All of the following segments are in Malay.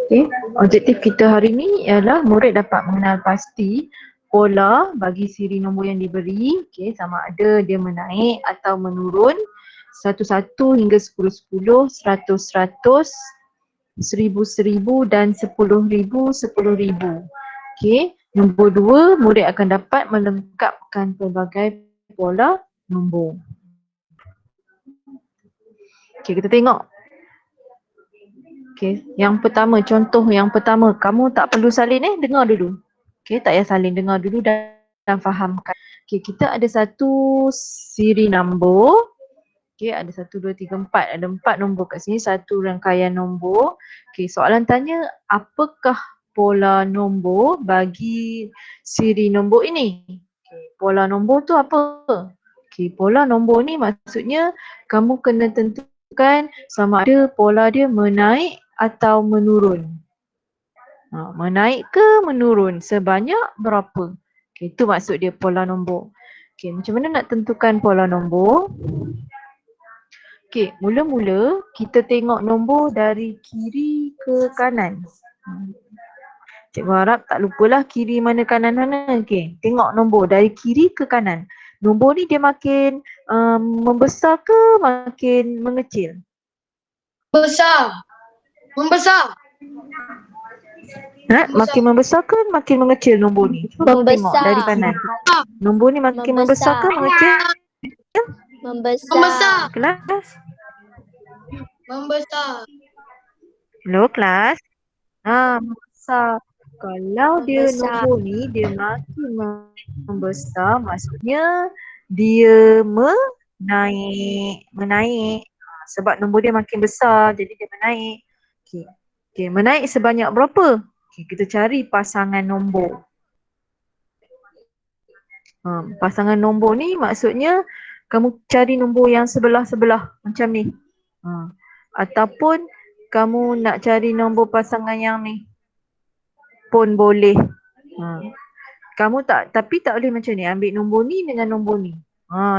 Okay. Objektif kita hari ni ialah murid dapat mengenal pasti pola bagi siri nombor yang diberi, okay, sama ada dia menaik atau menurun 1-1 hingga 10-10, 100-100, 1000-1000 dan 10,000-10,000. Okay. Nombor 2, murid akan dapat melengkapkan pelbagai pola nombor. Okay, kita tengok. Okay, yang pertama, contoh yang pertama, kamu tak perlu salin dengar dulu. Okay, tak payah salin, dengar dulu dan fahamkan. Okay, kita ada satu siri nombor. Okay, ada 1, 2, 3, 4. Ada 4 nombor kat sini, satu rangkaian nombor. Okay, soalan tanya, apakah pola nombor bagi siri nombor ini? Okay, pola nombor tu apa? Okay, pola nombor ni maksudnya kamu kena tentukan sama ada pola dia menaik atau menurun. Menaik ke menurun, sebanyak berapa? Okay, itu maksud dia pola nombor. Okay, macam mana nak tentukan pola nombor? Okay, mula-mula kita tengok nombor dari kiri ke kanan. Cikgu harap tak lupalah kiri mana kanan mana. Okay, tengok nombor dari kiri ke kanan. Nombor ni dia makin membesar ke makin mengecil? Besar. Membesar. Makin membesar ke makin mengecil nombor ni? Cuba kamu tengok dari kanan. Nombor ni makin membesar ke mengecil? Membesar. Kelas? Membesar. Hello kelas? Membesar. Kalau dia nombor ni dia makin membesar, maksudnya dia menaik. Sebab nombor dia makin besar jadi dia menaik. Okay, menaik sebanyak berapa? Okay, kita cari pasangan nombor. Pasangan nombor ni maksudnya kamu cari nombor yang sebelah-sebelah macam ni. Ataupun kamu nak cari nombor pasangan yang ni pun boleh. Kamu tapi tak boleh macam ni, ambil nombor ni dengan nombor ni.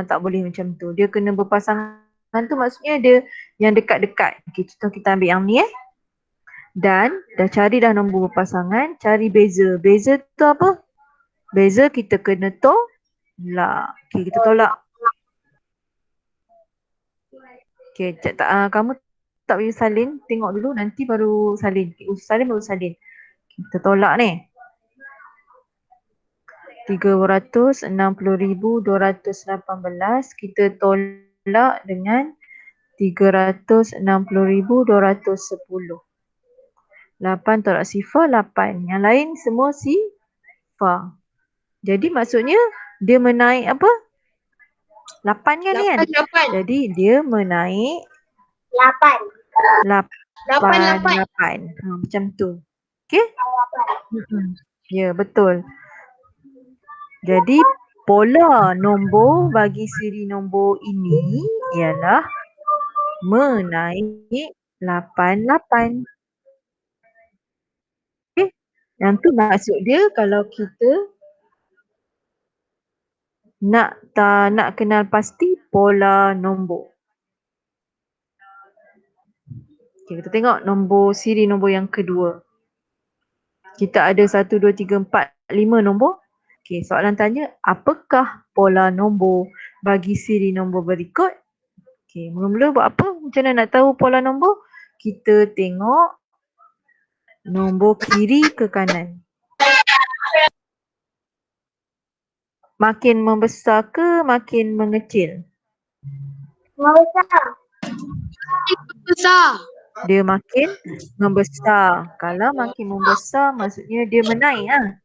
Tak boleh macam tu. Dia kena berpasangan tu maksudnya dia yang dekat-dekat. Okay, contoh kita ambil yang ni Dan dah cari dah nombor berpasangan, cari beza. Beza tu apa? Beza kita kena tolak. Okay, kita tolak. Okay, kamu tak boleh salin, tengok dulu nanti baru salin. Salin baru salin. Kita tolak ni. 360,218 kita tolak dengan 360,210. 8 tolak sifar 8. Yang lain semua sifar. Jadi maksudnya dia menaik apa? 8 kan ni kan? 8. Jadi dia menaik 8. Macam tu. Okay? Ya, betul. Jadi pola nombor bagi siri nombor ini ialah menaik 8. Okay? Yang tu maksud dia kalau kita nak kenal pasti pola nombor. Okay, kita tengok siri nombor yang kedua. Kita ada 1, 2, 3, 4, 5 nombor. Okay, soalan tanya, apakah pola nombor bagi siri nombor berikut? Okay, mula-mula buat apa? Macam mana nak tahu pola nombor? Kita tengok nombor kiri ke kanan. Makin membesar ke makin mengecil? Membesar. Dia makin membesar. Kalau makin membesar maksudnya dia menaik .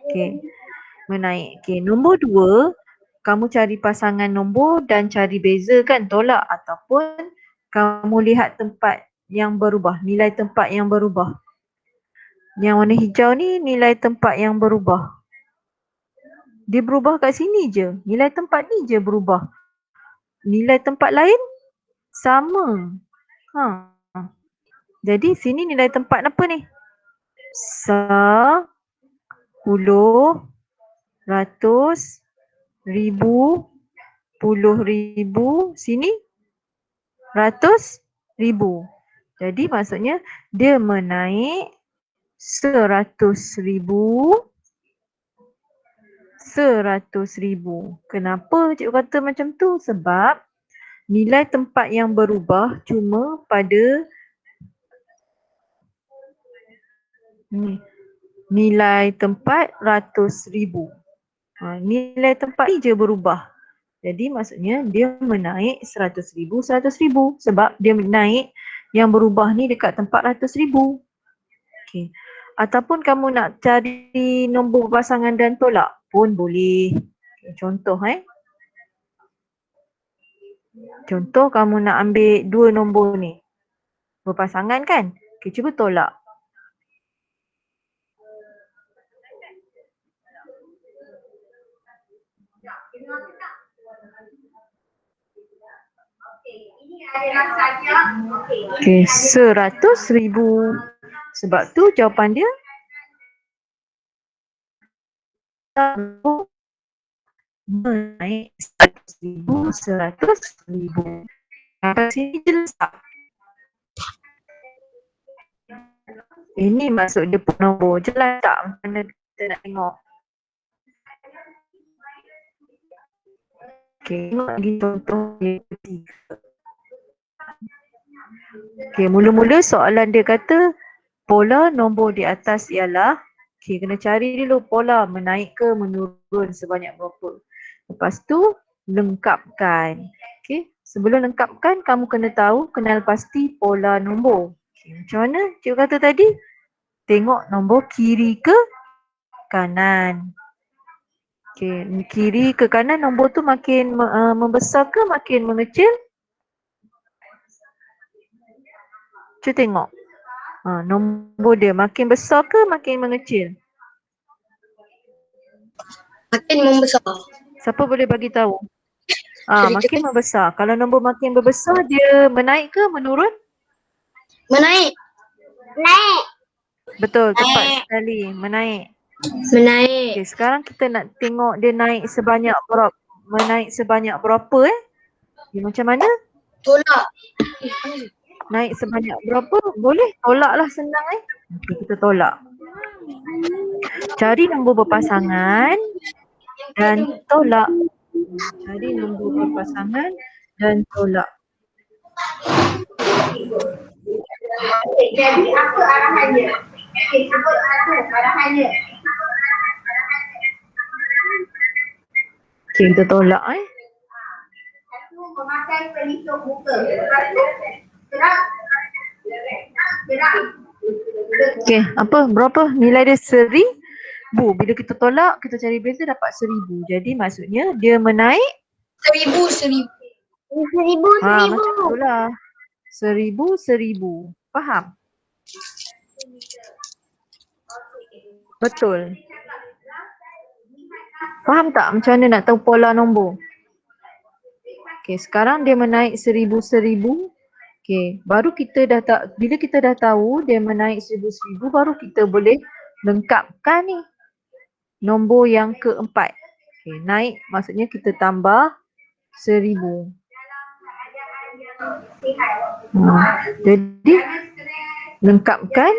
Okay, menaik. Okay, nombor 2, kamu cari pasangan nombor dan cari beza kan, tolak ataupun kamu lihat tempat yang berubah, nilai tempat yang berubah. Yang warna hijau ni nilai tempat yang berubah. Dia berubah kat sini je, nilai tempat ni je berubah. Nilai tempat lain sama. Jadi sini nilai tempat apa ni? 10, 100, 1000, 10,000, sini 100,000. Jadi maksudnya dia menaik 100,000. 100,000. Kenapa cikgu kata macam tu? Sebab nilai tempat yang berubah cuma pada nilai tempat ratus ribu. Nilai tempat ni je berubah. Jadi maksudnya dia menaik 100,000, 100,000 sebab dia menaik yang berubah ni dekat tempat ratus ribu. Okay. Ataupun kamu nak cari nombor berpasangan dan tolak pun boleh. Okay, contoh Contoh kamu nak ambil dua nombor ni. Berpasangan kan? Okay, cuba tolak. Okay, 100,000. Sebab tu jawapan dia menaik 100,000, 100,000. Sampai sini jelas tak? Ini maksud dia pun nombor. Jelas tak macam mana kita nak tengok? Okay, tengok lagi contoh yang ketiga. Okay, mula-mula soalan dia kata pola nombor di atas ialah, okay, kena cari dulu pola menaik ke menurun sebanyak berapa. Lepas tu lengkapkan. Okay, sebelum lengkapkan kamu kena tahu, kenal pasti pola nombor. Okay, macam mana cikgu kata tadi? Tengok nombor kiri ke kanan. Okay, kiri ke kanan nombor tu makin membesar ke makin mengecil? Cuba tengok. Nombor dia makin besar ke makin mengecil? Makin membesar. Siapa boleh bagi tahu? Makin membesar. Kalau nombor makin membesar dia menaik ke menurun? Menaik. Naik. Betul, tepat sekali. Menaik. Menaik. Okay, sekarang kita nak tengok dia naik sebanyak berapa? Menaik sebanyak berapa macam mana? Tolak. Naik sebanyak berapa? Boleh tolaklah senang Okay, kita tolak. Cari nombor berpasangan dan tolak. Cari nombor berpasangan dan tolak. Jadi apa arahannya? Apa arahannya? Okay, kita tolak Satu memakai pelitup muka. Gerak. Okay, apa? Berapa nilai dia? 1,000. Bila kita tolak, kita cari beza dapat 1,000. Jadi maksudnya dia menaik 1,000. macam itulah. 1,000. Faham? Betul. Faham tak macam mana nak tahu pola nombor? Okay, sekarang dia menaik 1,000. Okay, baru kita dah tak, bila kita dah tahu dia menaik 1,000, baru kita boleh lengkapkan ni nombor yang keempat. Okay, naik maksudnya kita tambah 1,000. Jadi lengkapkan.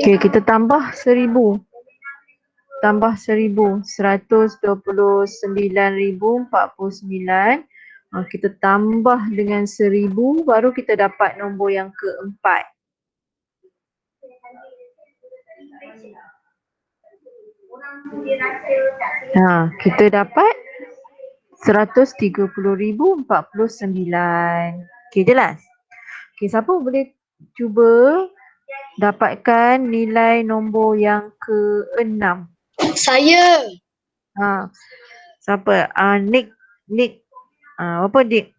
Okay, kita tambah 1,000. Tambah 1,000. 129,049. Kita tambah dengan 1,000 baru kita dapat nombor yang keempat. Kita dapat 130,049. Okay, jelas? Okay, siapa boleh cuba dapatkan nilai nombor yang ke-6? Saya. Siapa? Nick. Apa Nick?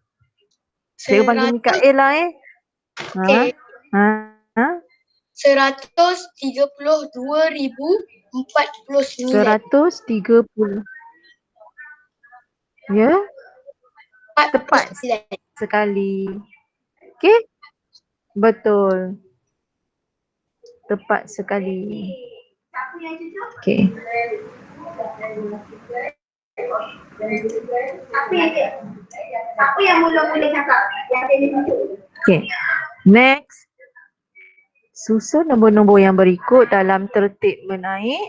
Saya panggil Mikael lah Okay. 132,049. 130. Ya? Tepat sekali. Okay? Betul. Tepat sekali. Okay. Apa yang mula-mula cakap? Yang tadi tunjuk. Okay. Next. Susun nombor-nombor yang berikut dalam tertib menaik.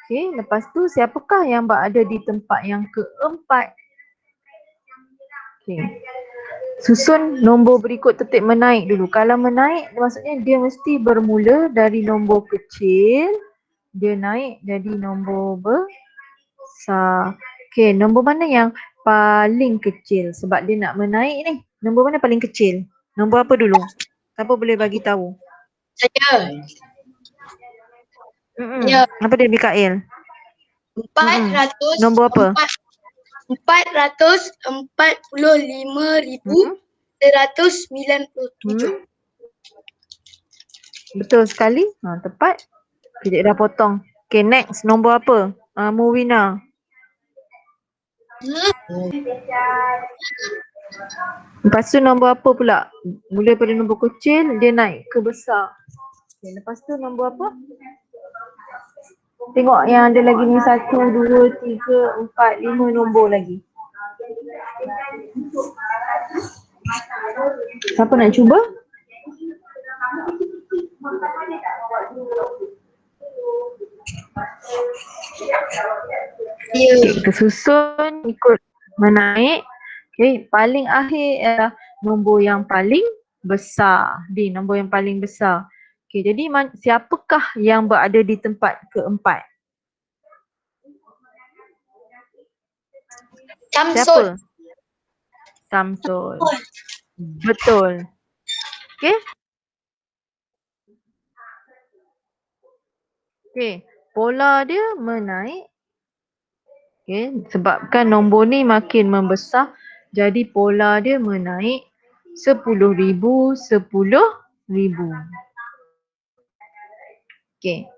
Okay. Lepas tu siapakah yang berada di tempat yang keempat? Okay. Susun nombor berikut tertib menaik dulu. Kalau menaik maksudnya dia mesti bermula dari nombor kecil. Dia naik jadi nombor besar. Okay, nombor mana yang paling kecil? Sebab dia nak menaik ni. Nombor mana paling kecil? Nombor apa dulu? Siapa boleh bagi tahu? Saya. Ya. Apa dia Mikael? 400. Nombor apa? 445,197. Betul sekali. Tepat. Kejap dah potong. Okay, next. Nombor apa? Muwina. Lepas tu nombor apa pula? Mula pada nombor kecil, dia naik ke besar. Okay, lepas tu nombor apa? Tengok yang ada lagi ni 1, 2, 3, 4, 5 nombor lagi. Siapa nak cuba? Kita susun ikut menaik. Okay, paling akhir adalah nombor yang paling besar. Nombor yang paling besar. Okay, jadi siapakah yang berada di tempat keempat? Samsul. Siapa? Samsul. Betul. Okay. Okay, pola dia menaik. Okay, sebabkan nombor ni makin membesar, jadi pola dia menaik 10,000, 10,000. Okay.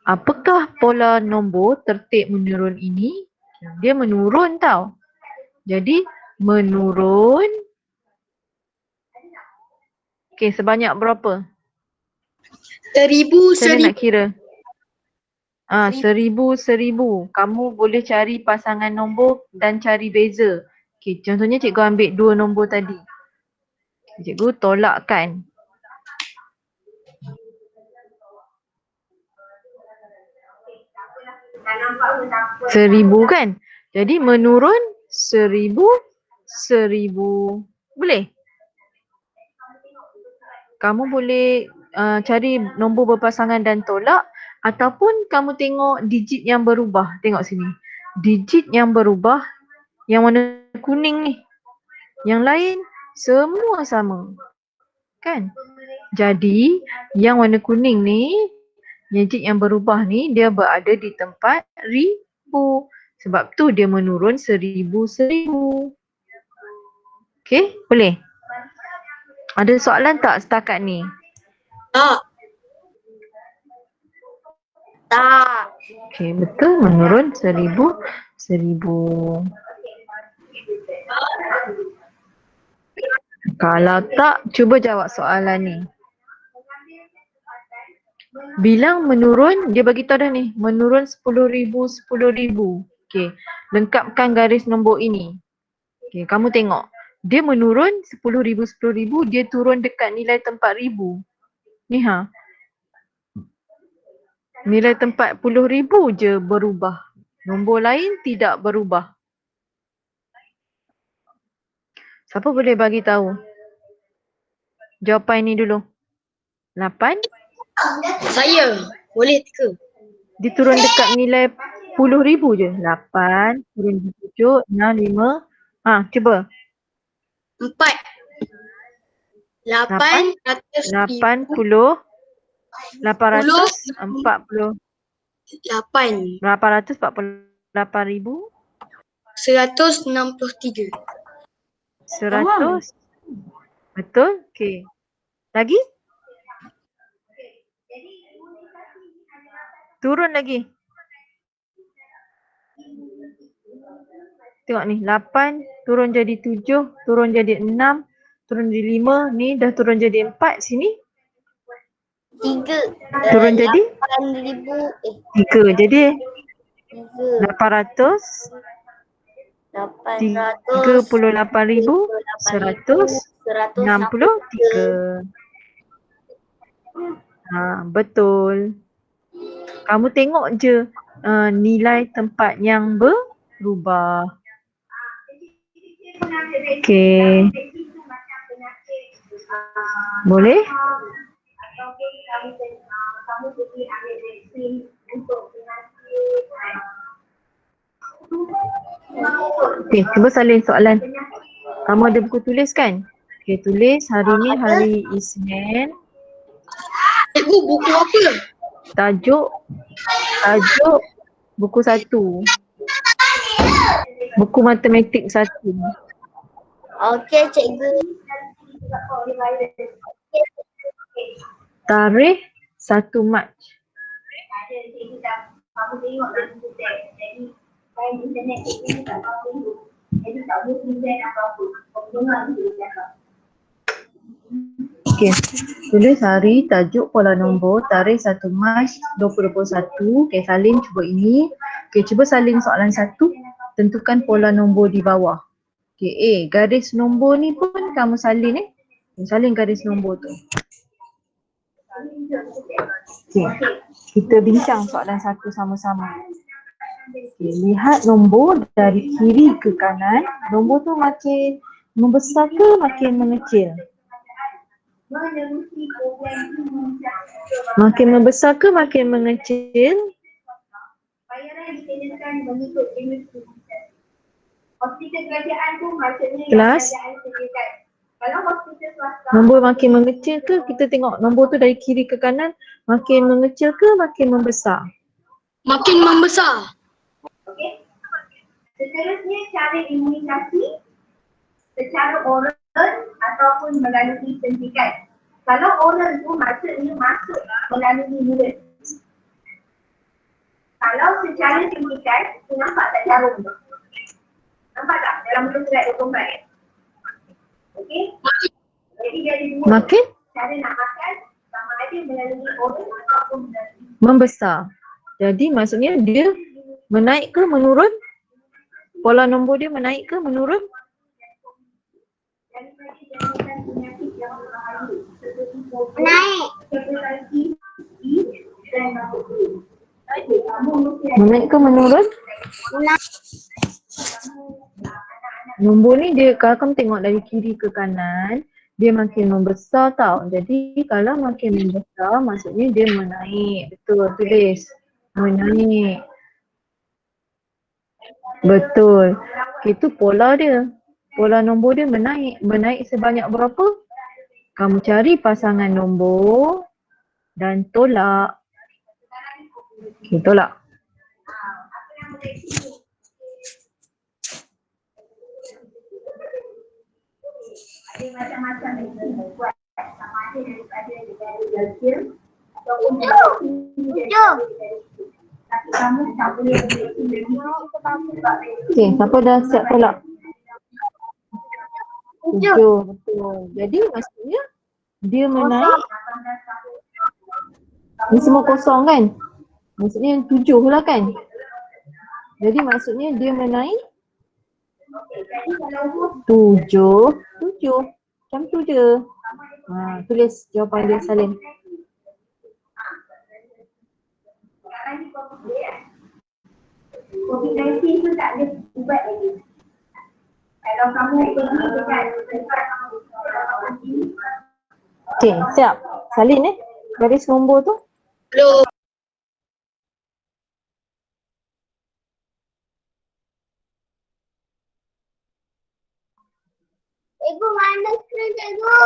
Apakah pola nombor tertib menurun ini? Dia menurun tau. Jadi menurun. Okay, sebanyak berapa? 1,000, Saya 1,000. nak kira. 1,000. Kamu boleh cari pasangan nombor dan cari beza. Okay, contohnya cikgu ambil 2 nombor tadi. Cikgu tolakkan. 1,000 kan? Jadi menurun 1,000, 1,000. Boleh? Kamu boleh cari nombor berpasangan dan tolak. Ataupun kamu tengok digit yang berubah. Tengok sini. Digit yang berubah yang warna kuning ni. Yang lain semua sama. Kan? Jadi yang warna kuning ni, digit yang berubah ni dia berada di tempat ribu. Sebab tu dia menurun 1,000, 1,000. Okay? Boleh? Ada soalan tak setakat ni? Tak. Okay, betul menurun 1,000, 1,000. Kalau tak, cuba jawab soalan ni. Bilang menurun, dia bagi tahu dah ni. Menurun 10,000, 10,000. Okay, lengkapkan garis nombor ini. Okay, kamu tengok. Dia menurun 10,000, 10,000. Dia turun dekat nilai tempat ribu. Ni ha. Nilai tempat puluh ribu je berubah. Nombor lain tidak berubah. Siapa boleh bagi tahu? Jawapan ni dulu. 8. Saya. Boleh ke? Dia turun dekat nilai puluh ribu je. 8, turun 7, 6, 5. Cuba. 4. 800 80. 840. 8. 848,000. 163. 100. Betul? Okey. Lagi? Turun lagi. Tengok ni. 8 turun jadi 7. Turun jadi 6. Turun jadi 5. Ni dah turun jadi 4. Sini. 3. Turun jadi? 8,000. 3. Jadi 800. 38,163. Betul. Kamu tengok je nilai tempat yang berubah. Okey. Boleh? Kamu pergi ambil vaksin untuk penyakit. Okey, cuba salin soalan. Kamu ada buku tulis kan? Okey, tulis hari ni hari Isnin. Cikgu, buku apa? Tajuk buku 1. Buku matematik 1. Okey, cikgu. Tarikh 1 Mac. Kamu tengok dalam internet. Jadi, main internet ini tak apa-apa. Jadi, tak boleh present apa-apa. Kamu dengar dulu cakap. Okey. Tulis hari, tajuk, pola nombor, tarikh 1 Mac 2021. Okey, salin cuba ini. Okey, cuba salin soalan 1. Tentukan pola nombor di bawah. Okey, garis nombor ni pun kamu salin Salin garis nombor tu. Okey, kita bincang soalan 1 sama-sama. Okay, lihat nombor dari kiri ke kanan. Nombor tu makin membesar ke makin mengecil? Makin membesar ke makin mengecil? Bayaran dikenakan mengikut industri. Hospital kerajaan pun maksudnya Kelas? kerajaan sediakan. Kalau hospital swasta, Nombor makin mengecil ke? Kita tengok nombor tu dari kiri ke kanan makin mengecil ke makin membesar? Makin membesar. okey. Seterusnya cara imunisasi secara oral ataupun melalui suntikan. Kalau oral tu maksudnya masuk melalui mulut. Kalau secara suntikan, tu nampak tak jarum tu? Nampak tak dalam mulut surat 24? Okey? Jadi dari dua Makin cara nak makan sama ada melalui oral ataupun melalui membesar. Jadi maksudnya dia menaik ke menurun? Pola nombor dia menaik ke menurun? daripada jangkitan penyakit yang berbahaya seperti COVID, Naik. hepatitis B dan batuk flu. Okey, kamu mesti ada Menaik ke menurun? Nombor ni dia kalau kamu tengok dari kiri ke kanan, dia makin membesar tau. Jadi kalau makin membesar maksudnya dia menaik. Betul, tulis. Menaik. Betul. Itu pola dia. Pola nombor dia menaik. Menaik sebanyak berapa? Kamu cari pasangan nombor dan tolak. Okey, tolak. ada macam-macam yang kita buat sama ada daripada negara Belgium ataupun dari negara tapi kamu tak boleh bereaksi lebih sebab Okey, siapa dah siap tolak? 7, betul. Jadi maksudnya dia menaik. Ni semua kosong kan? Maksudnya 7 lah kan? Jadi maksudnya dia menaik 7. Macam tu je. Tulis jawapan dia salin. sekarang ni COVID-19 tu tak ada ubat lagi. Kalau kamu pergi dekat tempat Okey, siap. Salin garis nombor tu. Belum. Cikgu, mana skrin cikgu?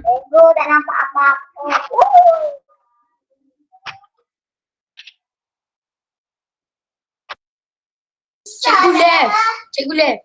Cikgu, tak nampak apa-apa. Cikgu left. Cikgu left.